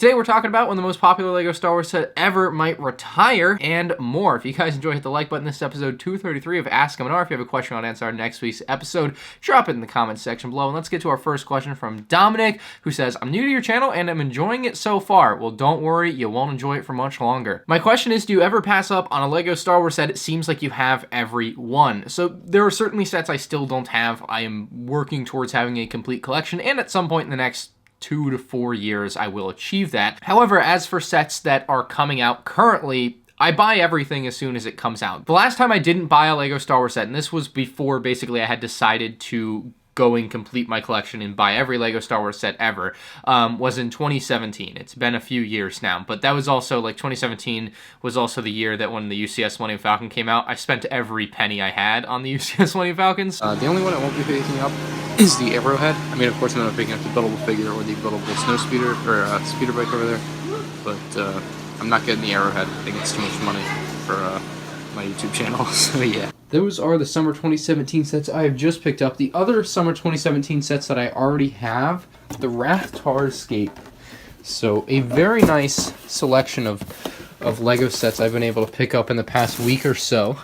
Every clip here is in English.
Today we're talking about when the most popular LEGO Star Wars set ever might retire and more. If you guys enjoyed, hit the like button. This is episode 233 of Ask MandR. If you have a question on answer next week's episode, drop it in the comments section below. And let's get to our first question from Dominic, who says, I'm new to your channel and I'm enjoying it so far. Well, don't worry, you won't enjoy it for much longer. My question is, do you ever pass up on a LEGO Star Wars set? It seems like you have every one. So there are certainly sets I still don't have. I am working towards having a complete collection, and at some point in the next 2 to 4 years, I will achieve that. However, as for sets that are coming out currently, I buy everything as soon as it comes out. The last time I didn't buy a LEGO Star Wars set, and this was before basically I had decided to go and complete my collection and buy every LEGO Star Wars set ever, was in 2017. It's been a few years now, but that was also, like, 2017 was also the year that when the UCS Millennium Falcon came out, I spent every penny I had on the UCS Millennium Falcons. The only one I won't be picking up is the Arrowhead. I mean, of course, I'm not picking up the buildable figure or the buildable snow speeder, or speeder bike over there, but I'm not getting the Arrowhead. I think it's too much money for my YouTube channel, so yeah. Those are the summer 2017 sets I have just picked up. The other summer 2017 sets that I already have, the Darksaber. So a very nice selection of LEGO sets I've been able to pick up in the past week or so.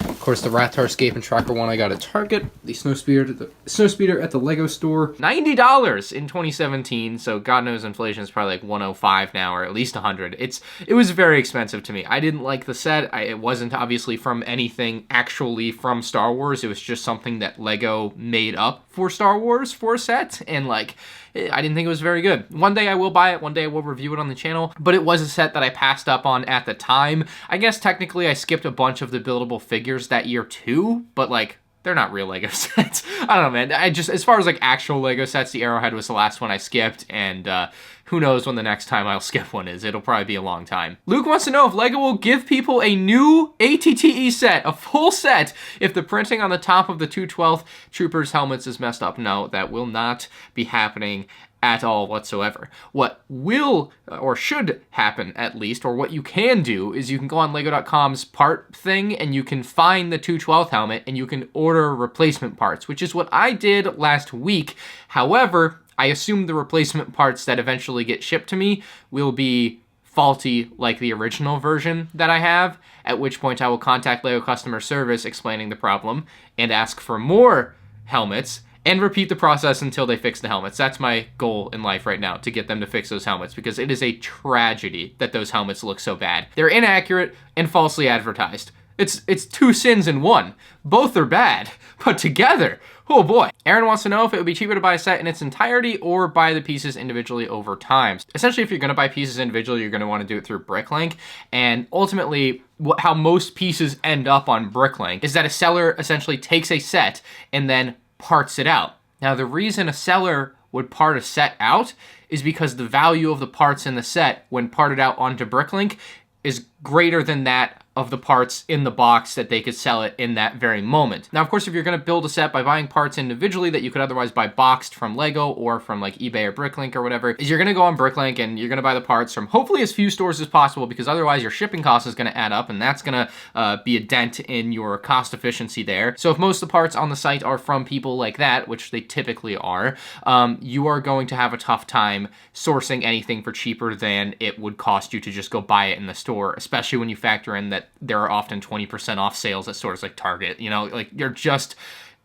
Of course, the Darksaber and Tracker one I got at Target. The snow speeder at the LEGO store. $90 in 2017, so God knows inflation is probably like 105 now, or at least 100. It was very expensive to me. I didn't like the set. It wasn't obviously from anything actually from Star Wars. It was just something that LEGO made up for Star Wars for a set, and like, I didn't think it was very good. One day I will buy it, one day I will review it on the channel, but it was a set that I passed up on at the time. I guess technically I skipped a bunch of the buildable figures that year too, but like, they're not real LEGO sets. I don't know, man. As far as like actual LEGO sets, the Arrowhead was the last one I skipped, and who knows when the next time I'll skip one is. It'll probably be a long time. Luke wants to know if LEGO will give people a new ATTE set, a full set, if the printing on the top of the 212th Troopers helmets is messed up. No, that will not be happening at all whatsoever. What will, or should happen at least, or what you can do, is you can go on LEGO.com's part thing and you can find the 212th helmet and you can order replacement parts, which is what I did last week. However, I assume the replacement parts that eventually get shipped to me will be faulty like the original version that I have, at which point I will contact LEGO customer service explaining the problem and ask for more helmets, and repeat the process until they fix the helmets. That's my goal in life right now, to get them to fix those helmets, because it is a tragedy that those helmets look so bad. They're inaccurate and falsely advertised. It's two sins in one. Both are bad, but together, oh boy. Aaron wants to know if it would be cheaper to buy a set in its entirety or buy the pieces individually over time. Essentially, if you're gonna buy pieces individually, you're gonna wanna do it through Bricklink, and ultimately, how most pieces end up on Bricklink is that a seller essentially takes a set and then parts it out. Now, the reason a seller would part a set out is because the value of the parts in the set when parted out onto Bricklink is greater than that of the parts in the box that they could sell it in that very moment. Now, of course, if you're gonna build a set by buying parts individually that you could otherwise buy boxed from LEGO or from like eBay or Bricklink or whatever, is you're gonna go on Bricklink and you're gonna buy the parts from hopefully as few stores as possible, because otherwise your shipping cost is gonna add up, and that's gonna be a dent in your cost efficiency there. So if most of the parts on the site are from people like that, which they typically are, you are going to have a tough time sourcing anything for cheaper than it would cost you to just go buy it in the store, especially when you factor in that there are often 20% off sales at stores like Target. You know, like, you're just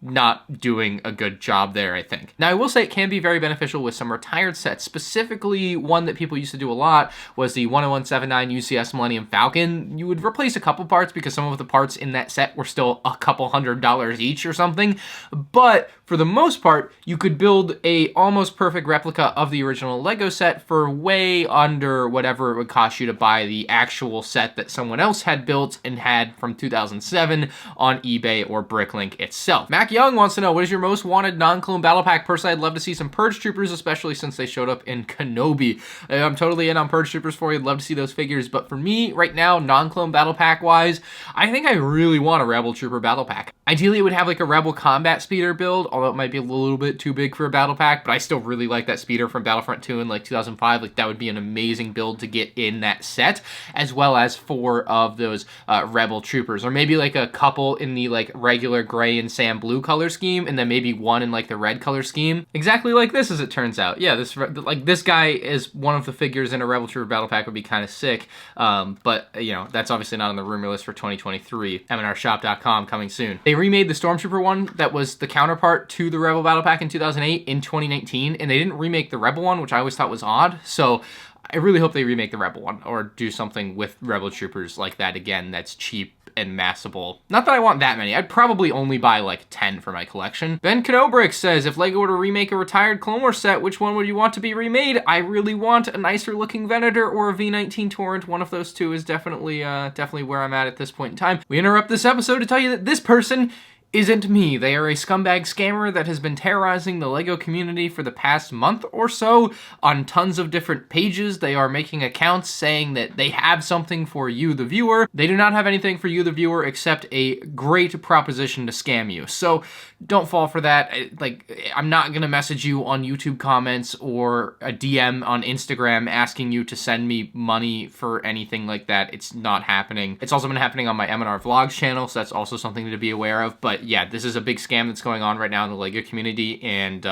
not doing a good job there, I think. Now, I will say it can be very beneficial with some retired sets. Specifically, one that people used to do a lot was the 10179 UCS Millennium Falcon. You would replace a couple parts because some of the parts in that set were still a couple $100 each or something. But for the most part, you could build a almost perfect replica of the original LEGO set for way under whatever it would cost you to buy the actual set that someone else had built and had from 2007 on eBay or Bricklink itself. Mac Young wants to know, what is your most wanted non-clone battle pack? Personally, I'd love to see some Purge Troopers, especially since they showed up in Kenobi. I'm totally in on Purge Troopers for you. I'd love to see those figures, but for me, right now, non-clone battle pack-wise, I think I really want a Rebel Trooper battle pack. Ideally, it would have like a Rebel combat speeder build, although it might be a little bit too big for a battle pack, but I still really like that speeder from Battlefront 2 in like 2005. Like that would be an amazing build to get in that set, as well as 4 of those Rebel troopers, or maybe like a couple in the like regular gray and sand blue color scheme, and then maybe one in like the red color scheme. Exactly like this, as it turns out. Yeah, this guy is one of the figures in a Rebel Trooper battle pack would be kind of sick, but you know, that's obviously not on the rumor list for 2023. MandRshop.com coming soon. They remade the Stormtrooper one that was the counterpart to the Rebel battle pack in 2008 in 2019, and they didn't remake the Rebel one, which I always thought was odd. So I really hope they remake the Rebel one, or do something with Rebel Troopers like that again that's cheap and massable. Not that I want that many. I'd probably only buy like 10 for my collection. Ben Canobrix says, if LEGO were to remake a retired Clone Wars set, which one would you want to be remade? I really want a nicer looking Venator or a V19 Torrent. One of those two is definitely where I'm at this point in time. We interrupt this episode to tell you that this person isn't me. They are a scumbag scammer that has been terrorizing the LEGO community for the past month or so on tons of different pages. They are making accounts saying that they have something for you, the viewer. They do not have anything for you, the viewer, except a great proposition to scam you. So don't fall for that. Like, I'm not gonna message you on YouTube comments or a DM on Instagram asking you to send me money for anything like that. It's not happening. It's also been happening on my MandR Vlogs channel, so that's also something to be aware of. But yeah, this is a big scam that's going on right now in the LEGO community, and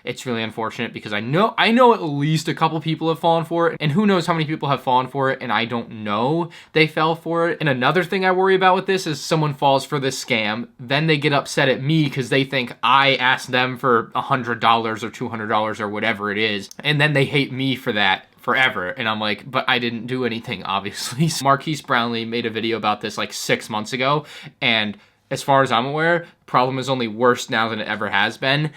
it's really unfortunate because I know at least a couple people have fallen for it, and who knows how many people have fallen for it, and I don't know they fell for it. And another thing I worry about with this is someone falls for this scam, then they get upset at me because they think I asked them for $100 or $200 or whatever it is, and then they hate me for that forever. And I'm like, but I didn't do anything, obviously. Marquise Brownlee made a video about this like 6 months ago, and as far as I'm aware, problem is only worse now than it ever has been.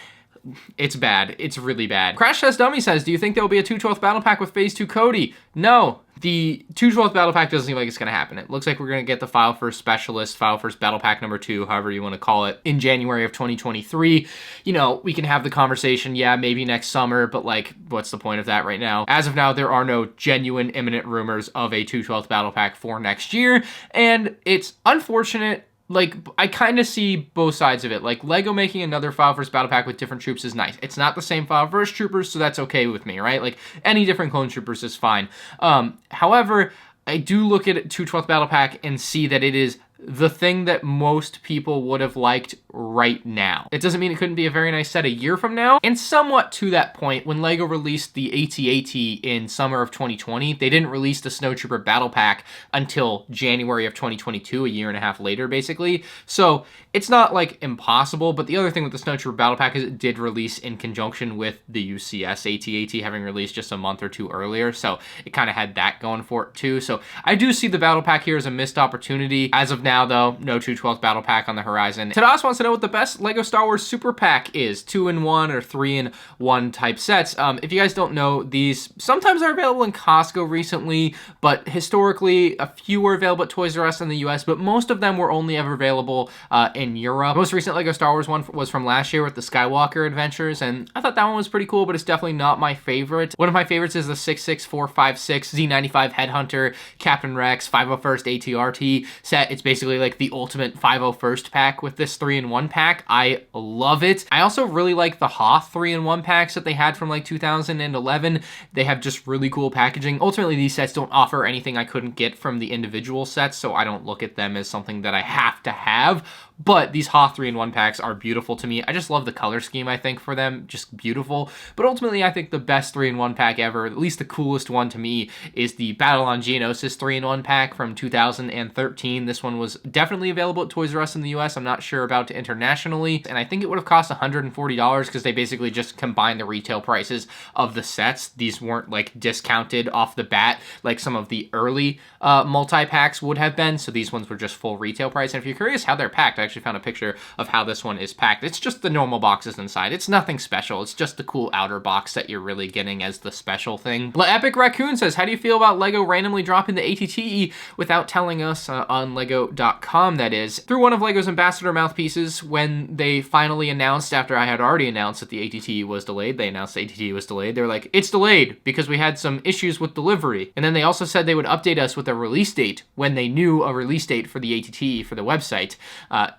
It's bad. It's really bad. Crash Test Dummy says, do you think there will be a 2/12 battle pack with Phase 2 Cody? No. The 2/12 battle pack doesn't seem like it's going to happen. It looks like we're going to get the File First Specialist, File First Battle Pack number 2, however you want to call it, in January of 2023. You know, we can have the conversation, yeah, maybe next summer, but like, what's the point of that right now? As of now, there are no genuine imminent rumors of a 2/12 battle pack for next year, and it's unfortunate. Like, I kind of see both sides of it. Like, LEGO making another File First battle pack with different troops is nice. It's not the same File First troopers, so that's okay with me, right? Like, any different clone troopers is fine. However, I do look at 2/12 battle pack and see that it is the thing that most people would have liked right now. It doesn't mean it couldn't be a very nice set a year from now. And somewhat to that point, when LEGO released the AT-AT in summer of 2020, they didn't release the Snowtrooper Battle Pack until January of 2022, a year and a half later, basically. So it's not like impossible, but the other thing with the Snowtrooper Battle Pack is it did release in conjunction with the UCS AT-AT having released just a month or two earlier. So it kind of had that going for it too. So I do see the Battle Pack here as a missed opportunity. As of now, though, no 2/12 Battle Pack on the horizon. Tadas wants to know what the best LEGO Star Wars Super Pack is. 2-in-1 or 3-in-1 type sets. If you guys don't know, these sometimes are available in Costco recently, but historically, a few were available at Toys R Us in the US, but most of them were only ever available in Europe. Most recent LEGO Star Wars one was from last year with the Skywalker Adventures, and I thought that one was pretty cool, but it's definitely not my favorite. One of my favorites is the 66456 Z95 Headhunter Captain Rex 501st ATRT set. It's basically like the ultimate 501st pack with this 3-in-1 pack. I love it. I also really like the Hoth 3-in-1 packs that they had from like 2011. They have just really cool packaging. Ultimately, these sets don't offer anything I couldn't get from the individual sets, so I don't look at them as something that I have to have. But these Hoth 3-in-1 packs are beautiful to me. I just love the color scheme, I think, for them. Just beautiful. But ultimately, I think the best 3-in-1 pack ever, at least the coolest one to me, is the Battle on Geonosis 3-in-1 pack from 2013. This one was definitely available at Toys R Us in the US. I'm not sure about internationally. And I think it would have cost $140 because they basically just combined the retail prices of the sets. These weren't like discounted off the bat like some of the early multi-packs would have been. So these ones were just full retail price. And if you're curious how they're packed, I actually found a picture of how this one is packed. It's just the normal boxes inside. It's nothing special. It's just the cool outer box that you're really getting as the special thing. La Epic Raccoon says, how do you feel about LEGO randomly dropping the ATTE without telling us on LEGO lego.com, that is, through one of LEGO's ambassador mouthpieces when they finally announced, after I had already announced that the ATT was delayed, they announced the ATT was delayed. They were like, it's delayed because we had some issues with delivery. And then they also said they would update us with a release date when they knew a release date for the ATT for the website.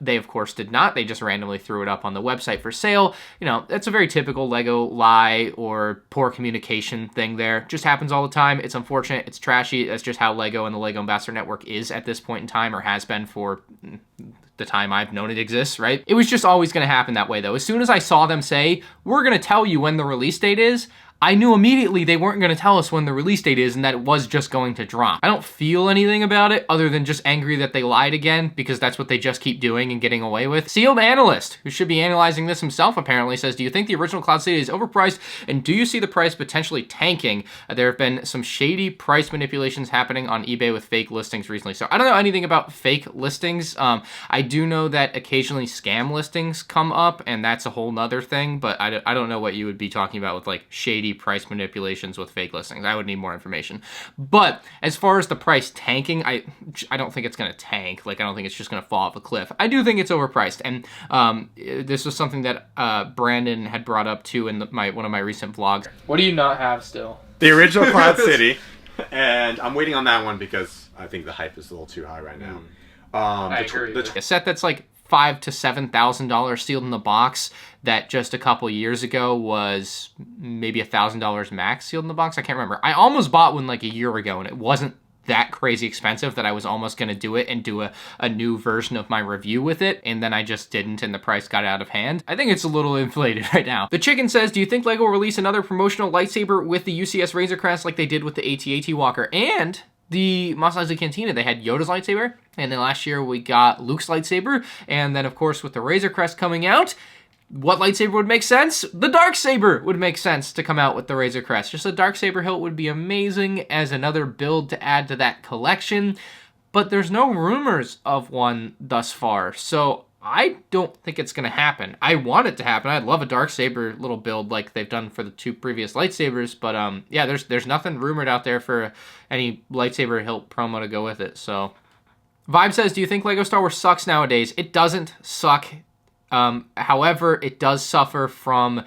They, of course, did not. They just randomly threw it up on the website for sale. You know, that's a very typical LEGO lie or poor communication thing there. Just happens all the time. It's unfortunate. It's trashy. That's just how LEGO and the LEGO Ambassador Network is at this point in time, or has been for the time I've known it exists, right? It was just always going to happen that way, though. As soon as I saw them say, we're going to tell you when the release date is, I knew immediately they weren't going to tell us when the release date is and that it was just going to drop. I don't feel anything about it other than just angry that they lied again, because that's what they just keep doing and getting away with. Sealed Analyst, who should be analyzing this himself apparently, says, do you think the original Cloud City is overpriced, and do you see the price potentially tanking? There have been some shady price manipulations happening on eBay with fake listings recently. So I don't know anything about fake listings. I do know that occasionally scam listings come up, and that's a whole nother thing, but I don't know what you would be talking about with like shady price manipulations with fake listings. I would need more information. But as far as the price tanking, I don't think it's going to tank. Like, I don't think it's just going to fall off a cliff. I do think it's overpriced. And this was something that Brandon had brought up too in one of my recent vlogs. What do you not have still? The original Cloud City. And I'm waiting on that one because I think the hype is a little too high right now. I agree. A set that's like $5,000 to $7,000 sealed in the box that just a couple years ago was maybe $1,000 max sealed in the box. I can't remember. I almost bought one like a year ago, and it wasn't that crazy expensive that I was almost going to do it and do a new version of my review with it, and then I just didn't, and the price got out of hand. I think it's a little inflated right now. The Chicken says, do you think LEGO will release another promotional lightsaber with the UCS Razor Crest like they did with the AT-AT Walker and the Mos Eisley Cantina? They had Yoda's lightsaber, and then last year we got Luke's lightsaber, and then of course with the Razor Crest coming out, what lightsaber would make sense? The Darksaber would make sense to come out with the Razor Crest. Just a Darksaber hilt would be amazing as another build to add to that collection, but there's no rumors of one thus far, so I don't think it's going to happen. I want it to happen. I'd love a Darksaber little build like they've done for the two previous lightsabers, but yeah, there's nothing rumored out there for any lightsaber hilt promo to go with it, so. Vibe says, do you think LEGO Star Wars sucks nowadays? It doesn't suck. However, it does suffer from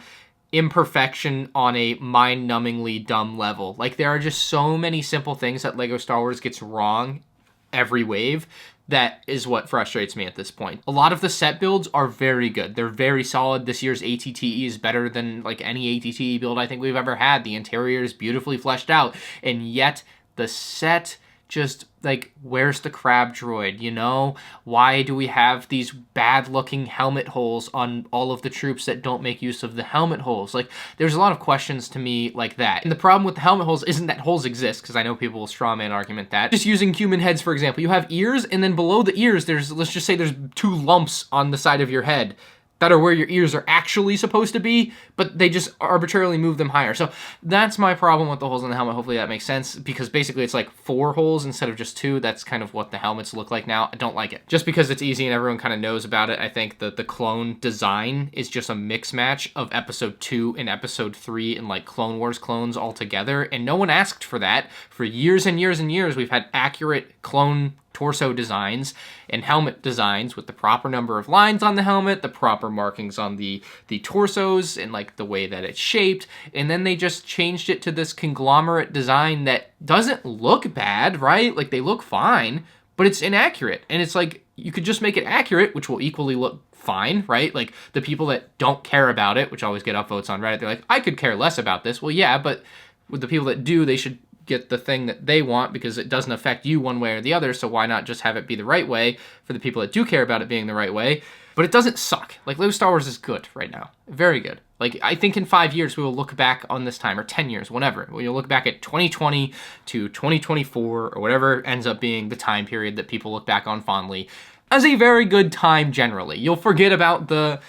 imperfection on a mind-numbingly dumb level. Like, there are just so many simple things that LEGO Star Wars gets wrong every wave. That is what frustrates me at this point. A lot of the set builds are very good. They're very solid. This year's ATTE is better than like any ATTE build I think we've ever had. The interior is beautifully fleshed out, and yet the set just, like, where's the crab droid, you know? Why do we have these bad-looking helmet holes on all of the troops that don't make use of the helmet holes? Like, there's a lot of questions to me like that. And the problem with the helmet holes isn't that holes exist, because I know people will straw man argument that. Just using human heads, for example, you have ears, and then below the ears, let's just say there's 2 lumps on the side of your head that are where your ears are actually supposed to be, but they just arbitrarily move them higher. So that's my problem with the holes in the helmet. Hopefully that makes sense, because basically it's like 4 holes instead of just 2. That's kind of what the helmets look like now. I don't like it. Just because it's easy and everyone kind of knows about it, I think that the clone design is just a mix match of episode 2 and episode 3 and like Clone Wars clones all together, and no one asked for that. For years and years and years, we've had accurate clone torso designs and helmet designs with the proper number of lines on the helmet, the proper markings on the torsos, and like the way that it's shaped. And then they just changed it to this conglomerate design that doesn't look bad, right? Like, they look fine, but it's inaccurate. And it's like, you could just make it accurate, which will equally look fine, right? Like, the people that don't care about it, which always get upvotes on Reddit, they're like, I could care less about this. Well, yeah, but with the people that do, they should get the thing that they want because it doesn't affect you one way or the other, so why not just have it be the right way for the people that do care about it being the right way? But it doesn't suck. Like, LEGO Star Wars is good right now. Very good. Like, I think in 5 years we will look back on this time, or 10 years, whatever. We'll look back at 2020 to 2024, or whatever ends up being the time period that people look back on fondly, as a very good time generally. You'll forget about the,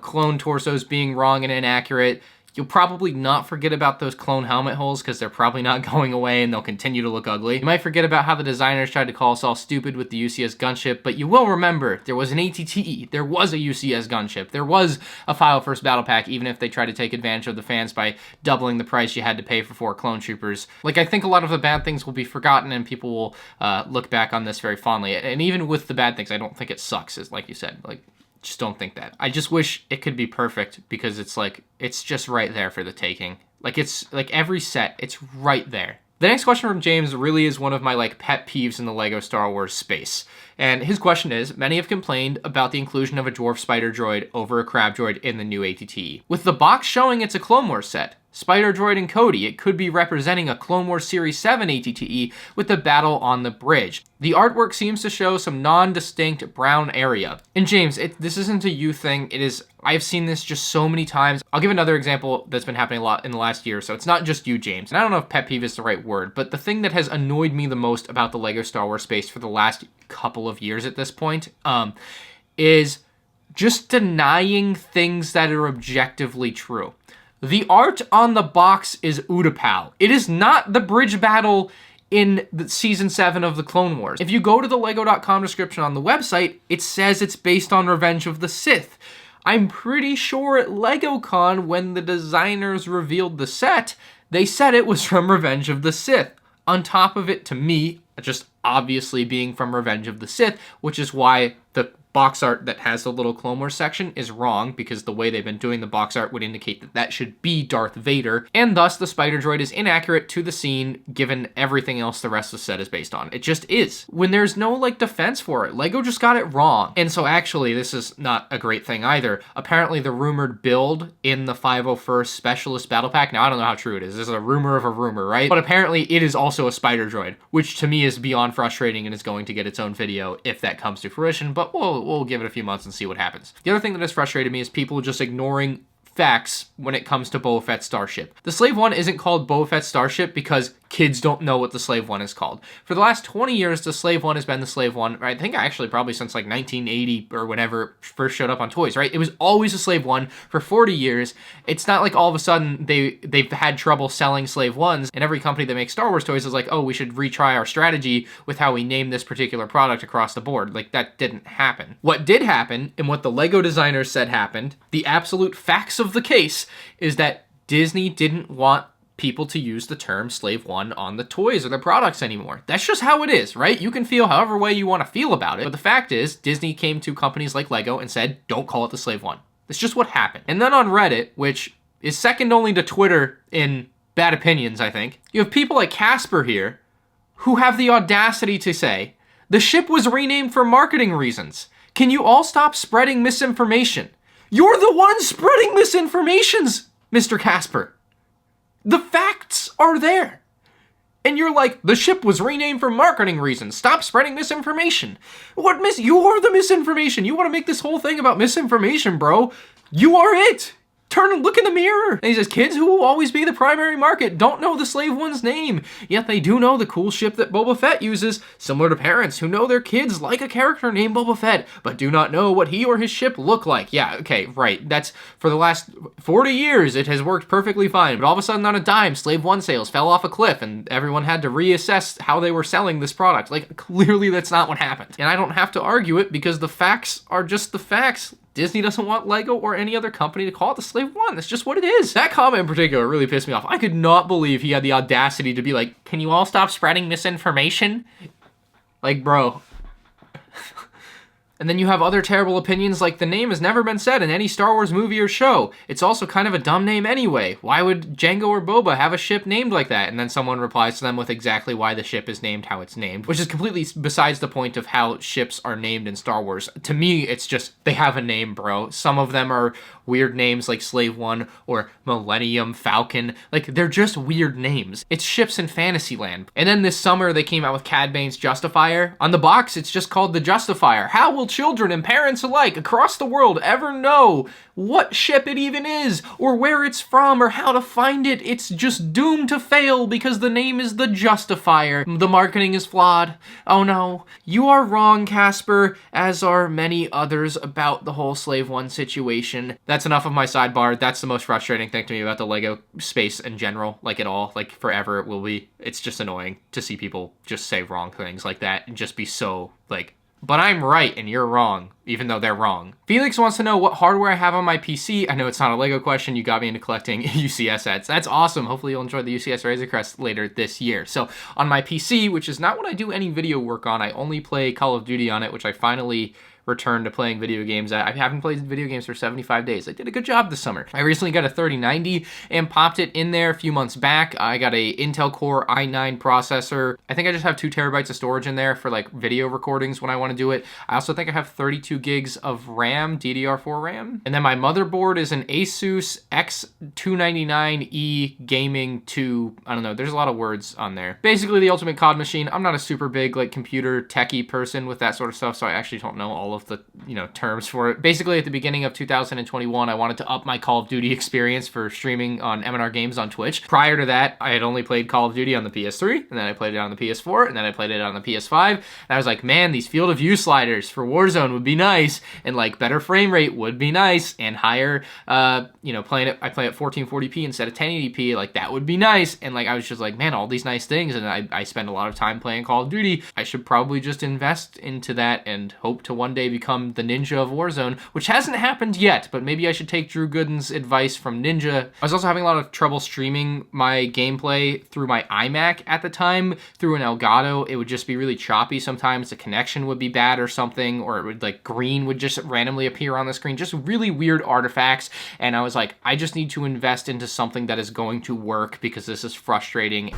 clone torsos being wrong and inaccurate. You'll probably not forget about those clone helmet holes because they're probably not going away and they'll continue to look ugly. You might forget about how the designers tried to call us all stupid with the UCS gunship, but you will remember there was an ATTE, there was a UCS gunship, there was a File First Battle Pack, even if they tried to take advantage of the fans by doubling the price you had to pay for 4 clone troopers. Like, I think a lot of the bad things will be forgotten and people will look back on this very fondly. And even with the bad things, I don't think it sucks, as like you said. Like, just don't think that. I just wish it could be perfect because it's like, it's just right there for the taking. Like, it's like every set, it's right there. The next question from James really is one of my like pet peeves in the LEGO Star Wars space. And his question is, many have complained about the inclusion of a dwarf spider droid over a crab droid in the new ATTE. With the box showing it's a Clone Wars set, Spider Droid and Cody, it could be representing a Clone Wars Series 7 ATTE with the battle on the bridge. The artwork seems to show some non-distinct brown area. And James, this isn't a you thing, it is, I've seen this just so many times. I'll give another example that's been happening a lot in the last year, so it's not just you, James. And I don't know if pet peeve is the right word, but the thing that has annoyed me the most about the LEGO Star Wars space for the last couple of years at this point, is just denying things that are objectively true. The art on the box is Utapau. It is not the bridge battle in the Season 7 of the Clone Wars. If you go to the LEGO.com description on the website, it says it's based on Revenge of the Sith. I'm pretty sure at LegoCon, when the designers revealed the set, they said it was from Revenge of the Sith. On top of it, to me, just obviously being from Revenge of the Sith, which is why the box art that has the little Clone Wars section is wrong, because the way they've been doing the box art would indicate that that should be Darth Vader, and thus the Spider Droid is inaccurate to the scene given everything else the rest of the set is based on. It just is. When there's no like defense for it, LEGO just got it wrong. And so actually, this is not a great thing either. Apparently the rumored build in the 501st Specialist Battle Pack, now I don't know how true it is, this is a rumor of a rumor, right? But apparently it is also a Spider Droid, which to me is beyond frustrating and is going to get its own video if that comes to fruition, but we'll give it a few months and see what happens. The other thing that has frustrated me is people just ignoring facts when it comes to Boba Fett's starship. The Slave One isn't called Boba Fett's starship because kids don't know what the Slave One is called. For the last 20 years, the Slave One has been the Slave One. I think actually probably since like 1980 or whenever it first showed up on toys, right? It was always a Slave One for 40 years. It's not like all of a sudden they've had trouble selling Slave Ones, and every company that makes Star Wars toys is like, oh, we should retry our strategy with how we name this particular product across the board. Like, that didn't happen. What did happen, and what the LEGO designers said happened, the absolute facts of the case, is that Disney didn't want people to use the term Slave One on the toys or the products anymore. That's just how it is, right? You can feel however way you want to feel about it, but the fact is, Disney came to companies like LEGO and said, don't call it the Slave One. That's just what happened. And then on Reddit, which is second only to Twitter in bad opinions, I think, you have people like Casper here who have the audacity to say, the ship was renamed for marketing reasons. Can you all stop spreading misinformation? You're the one spreading misinformations, Mr. Casper. The facts are there. And you're like, the ship was renamed for marketing reasons. Stop spreading misinformation. You're the misinformation. You want to make this whole thing about misinformation, bro. You are it. Turn and look in the mirror. And he says, kids who will always be the primary market don't know the Slave One's name, yet they do know the cool ship that Boba Fett uses, similar to parents who know their kids like a character named Boba Fett, but do not know what he or his ship look like. Yeah, okay, right. That's, for the last 40 years, it has worked perfectly fine, but all of a sudden on a dime, Slave One sales fell off a cliff, and everyone had to reassess how they were selling this product. Like, clearly that's not what happened. And I don't have to argue it, because the facts are just the facts. Disney doesn't want LEGO or any other company to call it the Slave One. That's just what it is. That comment in particular really pissed me off. I could not believe he had the audacity to be like, can you all stop spreading misinformation? Like, bro. And then you have other terrible opinions like the name has never been said in any Star Wars movie or show. It's also kind of a dumb name anyway. Why would Jango or Boba have a ship named like that? And then someone replies to them with exactly why the ship is named how it's named, which is completely besides the point of how ships are named in Star Wars. To me, it's just, they have a name, bro. Some of them are weird names like Slave One or Millennium Falcon. Like, they're just weird names. It's ships in Fantasyland. And then this summer, they came out with Cad Bane's Justifier. On the box, it's just called the Justifier. How will children and parents alike across the world ever know what ship it even is, or where it's from, or how to find it. It's just doomed to fail because the name is the Justifier. The marketing is flawed. Oh no. You are wrong, Casper, as are many others about the whole Slave One situation. That's enough of my sidebar. That's the most frustrating thing to me about the LEGO space in general, like it all, like forever it will be. It's just annoying to see people just say wrong things like that and just be so, like, but I'm right and you're wrong, even though they're wrong. Felix wants to know what hardware I have on my PC. I know it's not a LEGO question. You got me into collecting UCS sets. That's awesome. Hopefully you'll enjoy the UCS Razor Crest later this year. So on my PC, which is not what I do any video work on, I only play Call of Duty on it, which I finally returned to playing video games. I haven't played video games for 75 days. I did a good job this summer. I recently got a 3090 and popped it in there a few months back. I got a Intel Core i9 processor. I think I just have 2 terabytes of storage in there for like video recordings when I want to do it. I also think I have 32 gigs of RAM, DDR4 RAM. And then my motherboard is an Asus X299E Gaming 2. I don't know, there's a lot of words on there. Basically the ultimate COD machine. I'm not a super big like computer techie person with that sort of stuff, so I actually don't know all of the, you know, terms for it. Basically, at the beginning of 2021, I wanted to up my Call of Duty experience for streaming on MandR Games on Twitch. Prior to that, I had only played Call of Duty on the PS3, and then I played it on the PS4, and then I played it on the PS5, and I was like, man, these field of view sliders for Warzone would be nice, and like better frame rate would be nice, and higher, you know, I play at 1440p instead of 1080p, like that would be nice, and like I was just like, man, all these nice things, and I spend a lot of time playing Call of Duty. I should probably just invest into that and hope to one day become the ninja of Warzone, which hasn't happened yet, but maybe I should take Drew Gooden's advice from Ninja. I was also having a lot of trouble streaming my gameplay through my iMac at the time. Through an Elgato, it would just be really choppy sometimes. The connection would be bad or something, or it would like green would just randomly appear on the screen. Just really weird artifacts, and I was like, I just need to invest into something that is going to work because this is frustrating.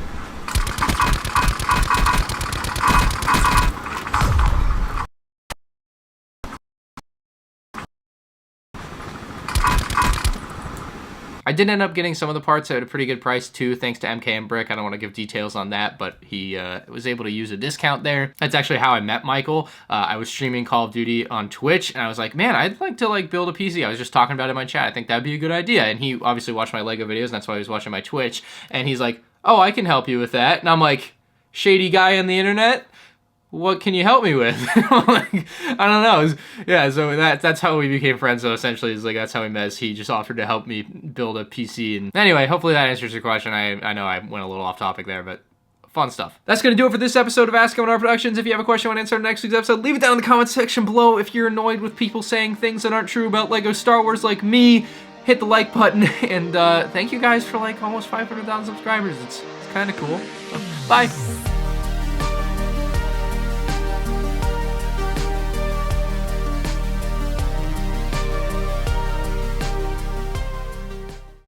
I did end up getting some of the parts at a pretty good price too, thanks to MK Brick. I don't want to give details on that, but he was able to use a discount there. That's actually how I met Michael. I was streaming Call of Duty on Twitch, and I was like, man, I'd like to like build a PC. I was just talking about it in my chat. I think that'd be a good idea. And he obviously watched my LEGO videos, and that's why he was watching my Twitch. And he's like, oh, I can help you with that. And I'm like, shady guy on the internet? What can you help me with? Like, I don't know. Yeah, so that's how we became friends. So essentially, it's like that's how we met. He just offered to help me build a PC. And anyway, hopefully that answers your question. I know I went a little off topic there, but fun stuff. That's going to do it for this episode of Ask MandRproductions. If you have a question you want to answer in next week's episode, leave it down in the comments section below. If you're annoyed with people saying things that aren't true about LEGO Star Wars like me, hit the like button. And thank you guys for like almost 500,000 subscribers. It's kind of cool. So, bye.